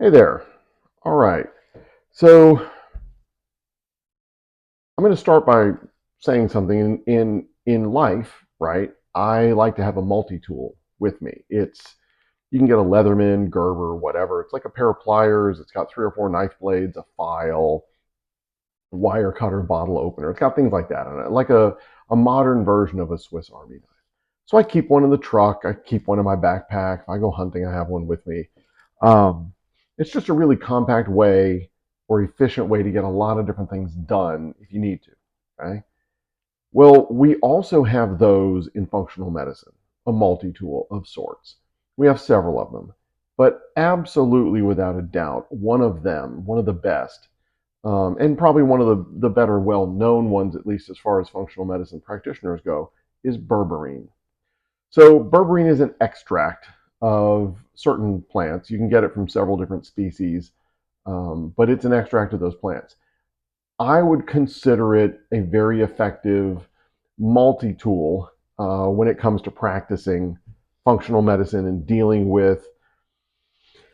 Hey there. All right. So I'm going to start by saying something in life, right? I like to have a multi-tool with me. You can get a Leatherman, Gerber, whatever. It's like a pair of pliers. It's got 3 or 4 knife blades, a file, wire cutter, bottle opener. It's got things like that on it, like a modern version of a Swiss Army knife. So I keep one in the truck. I keep one in my backpack. If I go hunting, I have one with me. Um, it's just a really compact way or efficient way to get a lot of different things done if you need to. Okay. Well, we also have those in functional medicine, a multi tool of sorts. We have several of them, but absolutely without a doubt, one of them, one of the best, and probably one of the better well known ones, at least as far as functional medicine practitioners go, is berberine. So berberine is an extract of certain plants. You can get it from several different species, but it's an extract of those plants. I would consider it a very effective multi-tool when it comes to practicing functional medicine and dealing with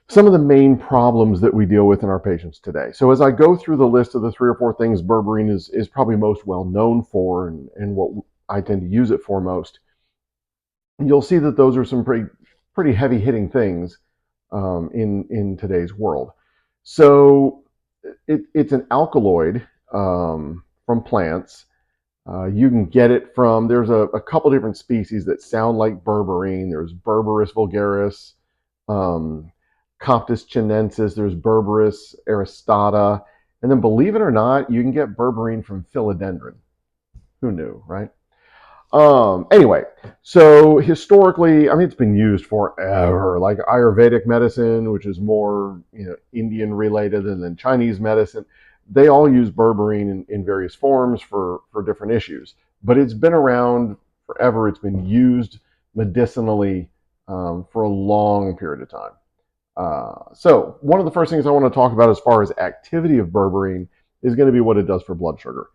some of the main problems that we deal with in our patients today. So as I go through the list of the 3 or 4 things berberine is probably most well known for and what I tend to use it for most, you'll see that those are some pretty heavy hitting things in today's world. So it's an alkaloid from plants. You can get it from there's a couple different species that sound like berberine. There's Berberis vulgaris, um, Coptis chinensis. There's Berberis aristata, and then believe it or not, you can get berberine from philodendron. Who knew, right? Anyway, so historically, I mean, it's been used forever, like Ayurvedic medicine, which is more, Indian related, and then Chinese medicine. They all use berberine in various forms for different issues, but it's been around forever. It's been used medicinally for a long period of time. So one of the first things I want to talk about as far as activity of berberine is going to be what it does for blood sugar.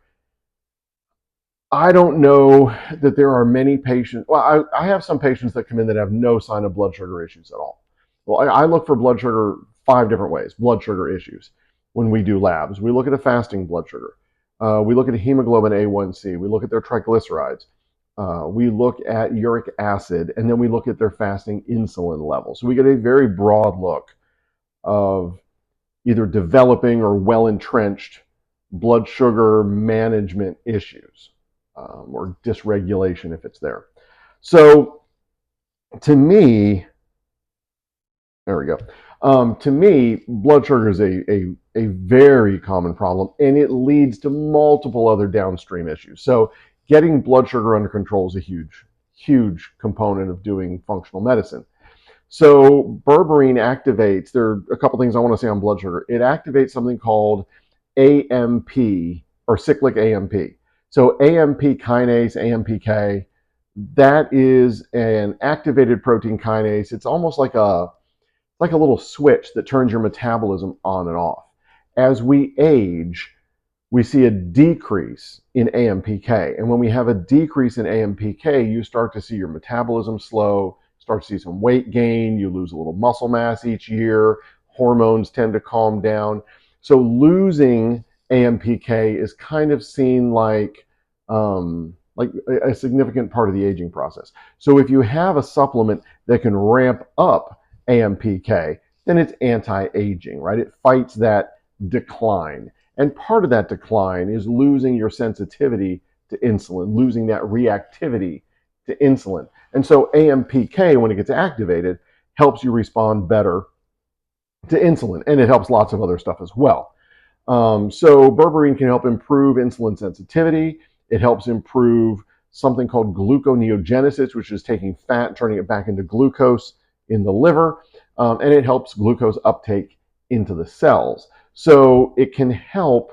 I don't know that there are many patients. Well, I have some patients that come in that have no sign of blood sugar issues at all. Well, I look for blood sugar 5 different ways, blood sugar issues, when we do labs. We look at a fasting blood sugar. We look at a hemoglobin A1C. We look at their triglycerides. We look at uric acid, and then we look at their fasting insulin level. So we get a very broad look of either developing or well entrenched blood sugar management issues or dysregulation if it's there. So to me, there we go. To me, blood sugar is a very common problem, and it leads to multiple other downstream issues. So getting blood sugar under control is a huge component of doing functional medicine. So berberine activates, there are a couple things I want to say on blood sugar. It activates something called AMP or cyclic AMP. So AMP kinase, AMPK, that is an activated protein kinase. It's almost like a little switch that turns your metabolism on and off. As we age, we see a decrease in AMPK. And when we have a decrease in AMPK, you start to see your metabolism slow, start to see some weight gain, you lose a little muscle mass each year, hormones tend to calm down. So losing AMPK is kind of seen like a significant part of the aging process. So if you have a supplement that can ramp up AMPK, then it's anti-aging, right? It fights that decline. And part of that decline is losing your sensitivity to insulin, losing that reactivity to insulin. And so AMPK, when it gets activated, helps you respond better to insulin, and it helps lots of other stuff as well. So berberine can help improve insulin sensitivity. It helps improve something called gluconeogenesis, which is taking fat and turning it back into glucose in the liver, and it helps glucose uptake into the cells. So it can help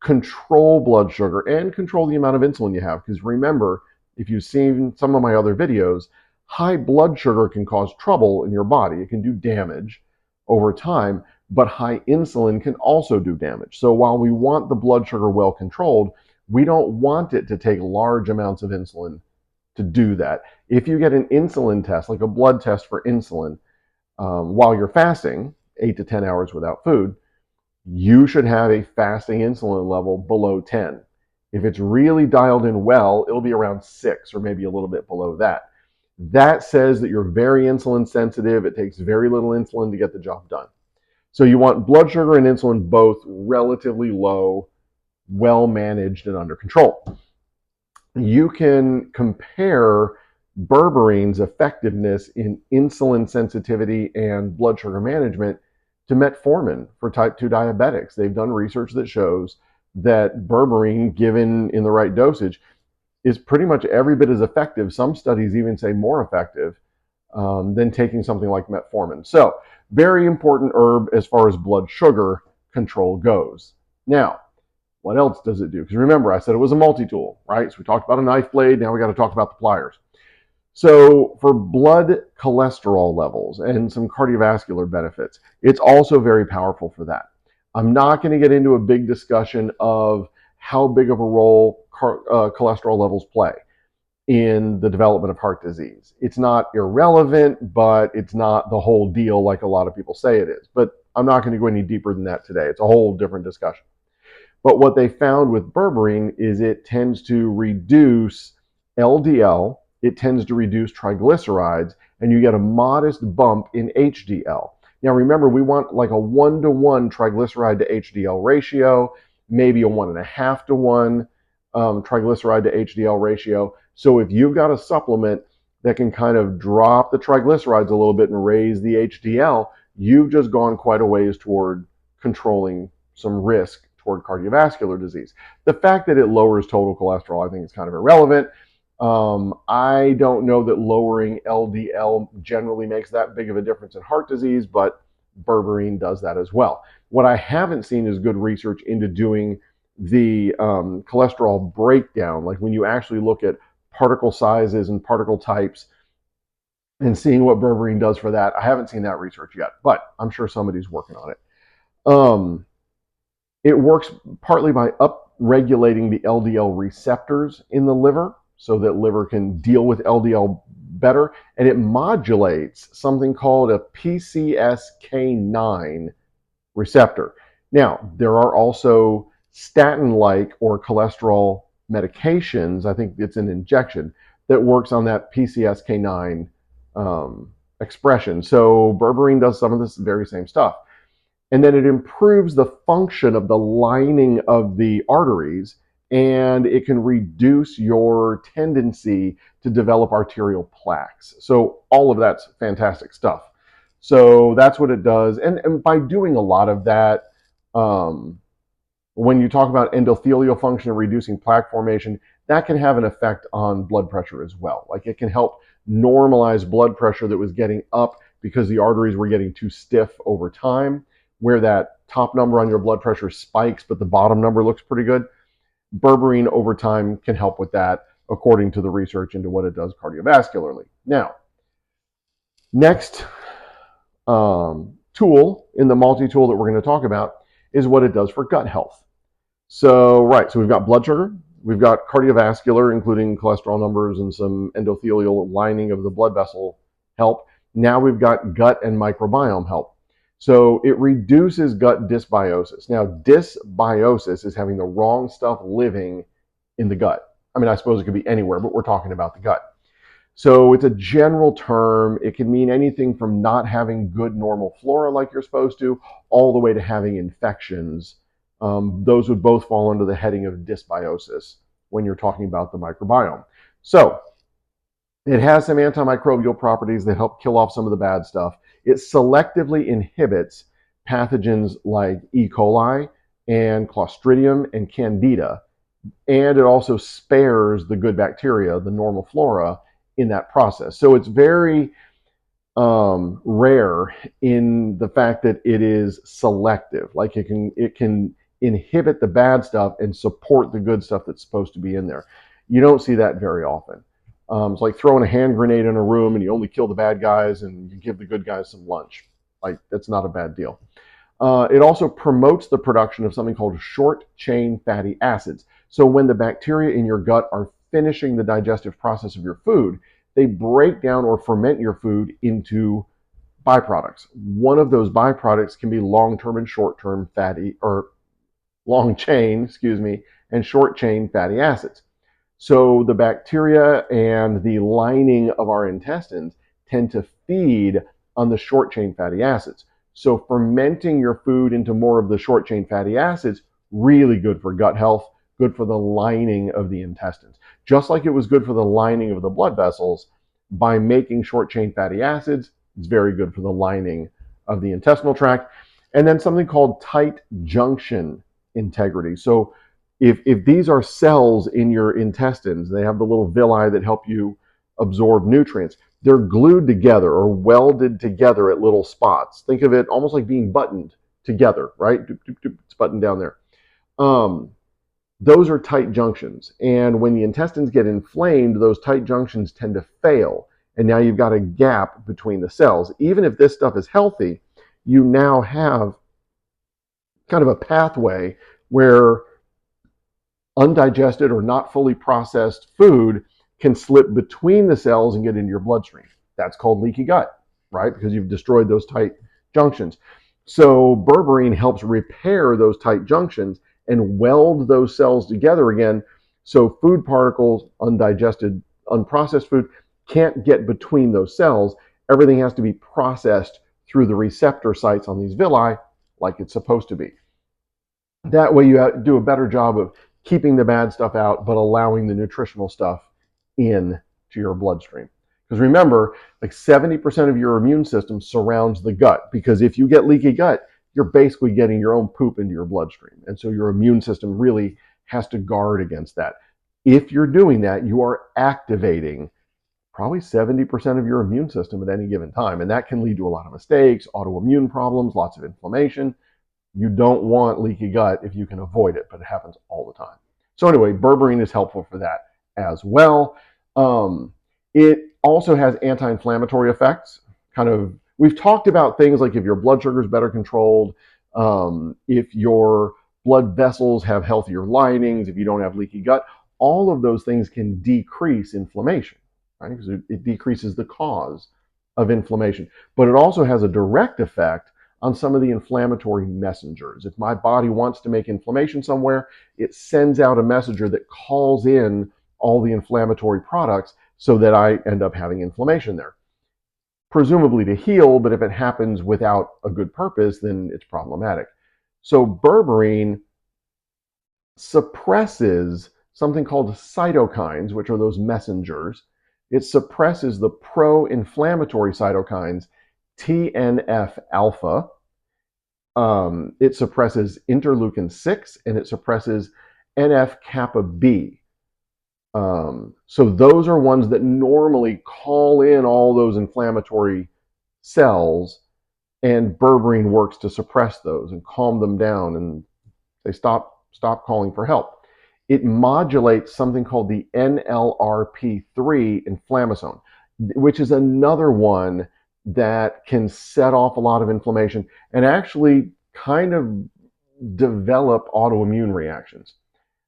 control blood sugar and control the amount of insulin you have. Because remember, if you've seen some of my other videos, high blood sugar can cause trouble in your body. It can do damage over time, but high insulin can also do damage. So while we want the blood sugar well controlled, we don't want it to take large amounts of insulin to do that. If you get an insulin test, like a blood test for insulin, while you're fasting, 8 to 10 hours without food, you should have a fasting insulin level below 10. If it's really dialed in well, it'll be around 6 or maybe a little bit below that. That says that you're very insulin sensitive. It takes very little insulin to get the job done. So you want blood sugar and insulin both relatively low, well managed, and under control. You can compare Berberine's effectiveness in insulin sensitivity and blood sugar management to metformin for type 2 diabetics. They've done research that shows that Berberine, given in the right dosage, is pretty much every bit as effective. Some studies even say more effective than taking something like metformin. So, very important herb as far as blood sugar control goes. Now, what else does it do? Because remember, I said it was a multi-tool, right? So we talked about a knife blade. Now we got to talk about the pliers. So for blood cholesterol levels and some cardiovascular benefits, it's also very powerful for that. I'm not going to get into a big discussion of how big of a role cholesterol levels play in the development of heart disease. It's not irrelevant, but it's not the whole deal like a lot of people say it is. But I'm not going to go any deeper than that today. It's a whole different discussion. But what they found with berberine is it tends to reduce LDL, it tends to reduce triglycerides, and you get a modest bump in HDL. Now remember, we want like a 1-to-1 triglyceride to HDL ratio, maybe a 1.5-to-1 triglyceride to HDL ratio. So if you've got a supplement that can kind of drop the triglycerides a little bit and raise the HDL, you've just gone quite a ways toward controlling some risk toward cardiovascular disease. The fact that it lowers total cholesterol, I think, is kind of irrelevant. I don't know that lowering LDL generally makes that big of a difference in heart disease, but berberine does that as well. What I haven't seen is good research into doing the cholesterol breakdown, like when you actually look at particle sizes and particle types and seeing what berberine does for that. I haven't seen that research yet, but I'm sure somebody's working on it. It works partly by upregulating the LDL receptors in the liver so that liver can deal with LDL better, and it modulates something called a PCSK9 receptor. Now, there are also statin-like or cholesterol medications, I think it's an injection, that works on that PCSK9 expression. So berberine does some of this very same stuff. And then it improves the function of the lining of the arteries, and it can reduce your tendency to develop arterial plaques. So all of that's fantastic stuff. So that's what it does. And by doing a lot of that, when you talk about endothelial function and reducing plaque formation, that can have an effect on blood pressure as well. Like it can help normalize blood pressure that was getting up because the arteries were getting too stiff over time, where that top number on your blood pressure spikes, but the bottom number looks pretty good. Berberine over time can help with that, according to the research into what it does cardiovascularly. Now, next tool in the multi-tool that we're going to talk about is what it does for gut health. So we've got blood sugar, we've got cardiovascular, including cholesterol numbers and some endothelial lining of the blood vessel help. Now we've got gut and microbiome help. So it reduces gut dysbiosis. Now, dysbiosis is having the wrong stuff living in the gut. I mean, I suppose it could be anywhere, but we're talking about the gut. So it's a general term. It can mean anything from not having good normal flora like you're supposed to, all the way to having infections. Those would both fall under the heading of dysbiosis when you're talking about the microbiome. So it has some antimicrobial properties that help kill off some of the bad stuff. It selectively inhibits pathogens like E. coli and Clostridium and Candida, and it also spares the good bacteria, the normal flora, in that process. So it's very rare in the fact that it is selective. Like it can inhibit the bad stuff and support the good stuff that's supposed to be in there. You don't see that very often. It's like throwing a hand grenade in a room and you only kill the bad guys and you give the good guys some lunch. Like, that's not a bad deal. It also promotes the production of something called short chain fatty acids. So when the bacteria in your gut are finishing the digestive process of your food, they break down or ferment your food into byproducts. One of those byproducts can be long-term and short-term fatty, or long chain, excuse me, and short chain fatty acids. So the bacteria and the lining of our intestines tend to feed on the short chain fatty acids. So fermenting your food into more of the short chain fatty acids, really good for gut health, good for the lining of the intestines. Just like it was good for the lining of the blood vessels, by making short chain fatty acids, it's very good for the lining of the intestinal tract. And then something called tight junction integrity. So if these are cells in your intestines, they have the little villi that help you absorb nutrients. They're glued together or welded together at little spots. Think of it almost like being buttoned together, right? It's buttoned down there. Those are tight junctions. And when the intestines get inflamed, those tight junctions tend to fail. And now you've got a gap between the cells. Even if this stuff is healthy, you now have kind of a pathway where undigested or not fully processed food can slip between the cells and get into your bloodstream. That's called leaky gut, right? Because you've destroyed those tight junctions. So berberine helps repair those tight junctions and weld those cells together again, so food particles, undigested, unprocessed food, can't get between those cells. Everything has to be processed through the receptor sites on these villi like it's supposed to be. That way you do a better job of keeping the bad stuff out, but allowing the nutritional stuff in to your bloodstream. Because remember, like 70% of your immune system surrounds the gut. Because if you get leaky gut, you're basically getting your own poop into your bloodstream. And so your immune system really has to guard against that. If you're doing that, you are activating probably 70% of your immune system at any given time. And that can lead to a lot of mistakes, autoimmune problems, lots of inflammation. You don't want leaky gut if you can avoid it, but it happens all the time. So anyway, berberine is helpful for that as well. It also has anti-inflammatory effects. We've talked about things like if your blood sugar is better controlled, if your blood vessels have healthier linings, if you don't have leaky gut, all of those things can decrease inflammation, right? Because it decreases the cause of inflammation. But it also has a direct effect on some of the inflammatory messengers. If my body wants to make inflammation somewhere, it sends out a messenger that calls in all the inflammatory products so that I end up having inflammation there. Presumably to heal, but if it happens without a good purpose, then it's problematic. So berberine suppresses something called cytokines, which are those messengers. It suppresses the pro-inflammatory cytokines TNF alpha. It suppresses interleukin 6 and it suppresses NF kappa B. So those are ones that normally call in all those inflammatory cells, and berberine works to suppress those and calm them down, and they stop calling for help. It modulates something called the NLRP3 inflammasome, which is another one that can set off a lot of inflammation and actually kind of develop autoimmune reactions.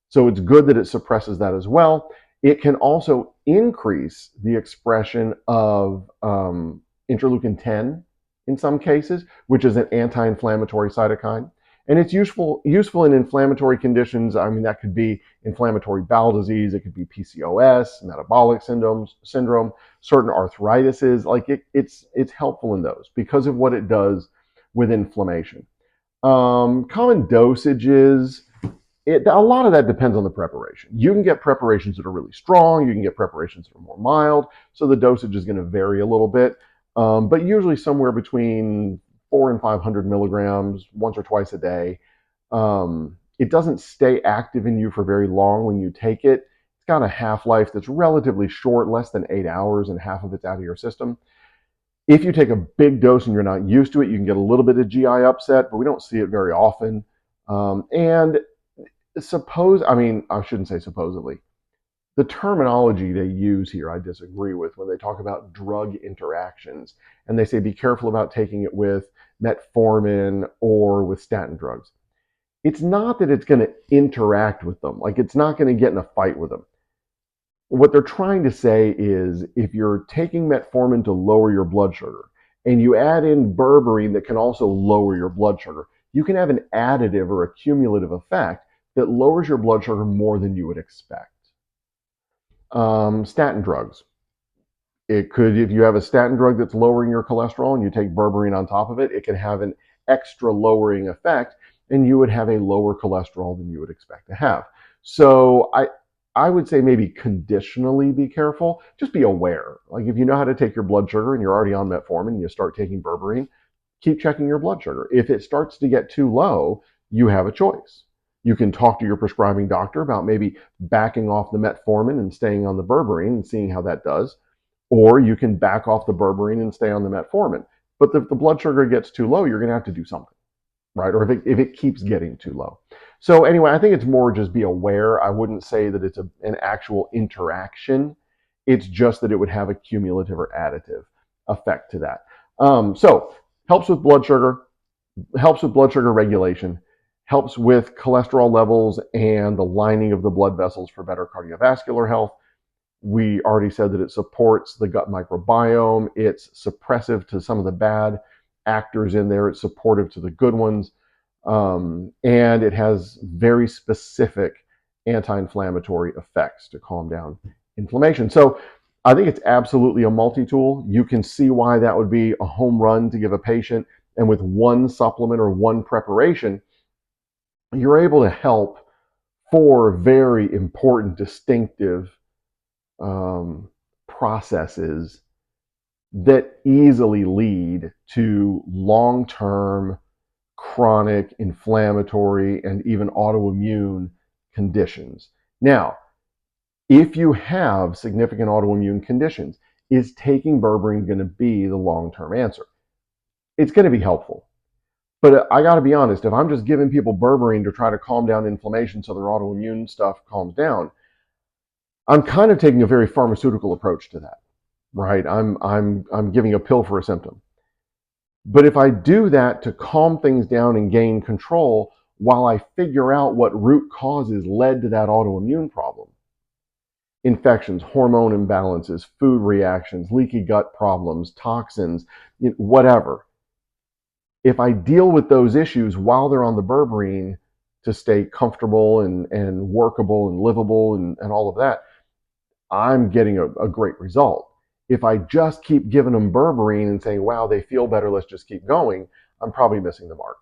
So it's good that it suppresses that as well. It can also increase the expression of interleukin 10 in some cases, which is an anti-inflammatory cytokine. And it's useful in inflammatory conditions. I mean, that could be inflammatory bowel disease, it could be PCOS, metabolic syndrome, certain arthritises. Like it's helpful in those because of what it does with inflammation. Common dosages, a lot of that depends on the preparation. You can get preparations that are really strong, you can get preparations that are more mild, so the dosage is going to vary a little bit, but usually somewhere between 400 and 500 milligrams once or twice a day. It doesn't stay active in you for very long when you take it. It's got a half-life that's relatively short, less than 8 hours, and half of it's out of your system. If you take a big dose and you're not used to it, you can get a little bit of GI upset, but we don't see it very often. And I shouldn't say supposedly. The terminology they use here, I disagree with when they talk about drug interactions. And they say be careful about taking it with metformin or with statin drugs. It's not that it's going to interact with them. Like it's not going to get in a fight with them. What they're trying to say is if you're taking metformin to lower your blood sugar and you add in berberine that can also lower your blood sugar, you can have an additive or a cumulative effect that lowers your blood sugar more than you would expect. Statin drugs. It could, if you have a statin drug that's lowering your cholesterol and you take berberine on top of it, it can have an extra lowering effect and you would have a lower cholesterol than you would expect to have. So I would say maybe conditionally be careful. Just be aware. Like if you know how to take your blood sugar and you're already on metformin and you start taking berberine, keep checking your blood sugar. If it starts to get too low, you have a choice. You can talk to your prescribing doctor about maybe backing off the metformin and staying on the berberine and seeing how that does. Or you can back off the berberine and stay on the metformin. But if the blood sugar gets too low, you're going to have to do something, right? Or if it keeps getting too low. So anyway, I think it's more just be aware. I wouldn't say that it's an actual interaction. It's just that it would have a cumulative or additive effect to that. So helps with blood sugar, helps with blood sugar regulation, helps with cholesterol levels and the lining of the blood vessels for better cardiovascular health. We already said that it supports the gut microbiome. It's suppressive to some of the bad actors in there. It's supportive to the good ones. And it has very specific anti-inflammatory effects to calm down inflammation. So I think it's absolutely a multi-tool. You can see why that would be a home run to give a patient. And with one supplement or one preparation, you're able to help 4 very important, distinctive processes that easily lead to long-term chronic inflammatory and even autoimmune conditions. Now, if you have significant autoimmune conditions, is taking berberine going to be the long-term answer? It's going to be helpful. But I got to be honest, if I'm just giving people berberine to try to calm down inflammation so their autoimmune stuff calms down, I'm kind of taking a very pharmaceutical approach to that, right? I'm giving a pill for a symptom. But if I do that to calm things down and gain control while I figure out what root causes led to that autoimmune problem, infections, hormone imbalances, food reactions, leaky gut problems, toxins, whatever. If I deal with those issues while they're on the berberine to stay comfortable and workable and livable and all of that, I'm getting a great result. If I just keep giving them berberine and saying, wow, they feel better, let's just keep going, I'm probably missing the mark,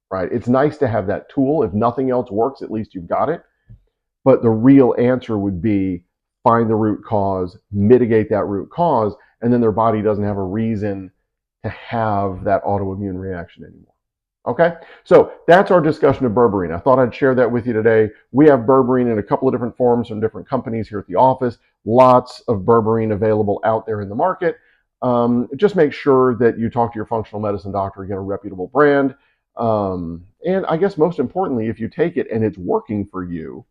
right? It's nice to have that tool. If nothing else works, at least you've got it. But the real answer would be find the root cause, mitigate that root cause, and then their body doesn't have a reason to have that autoimmune reaction anymore. Okay, so that's our discussion of berberine. I thought I'd share that with you today. We have berberine in a couple of different forms from different companies here at the office. Lots of berberine available out there in the market. Just make sure that you talk to your functional medicine doctor, get a reputable brand. And I guess most importantly, if you take it and it's working for you,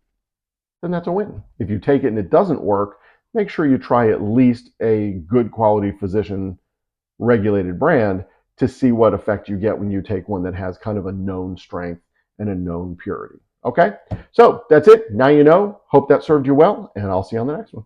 then that's a win. If you take it and it doesn't work, make sure you try at least a good quality physician regulated brand to see what effect you get when you take one that has kind of a known strength and a known purity. Okay, so that's it. Now you know. Hope that served you well, and I'll see you on the next one.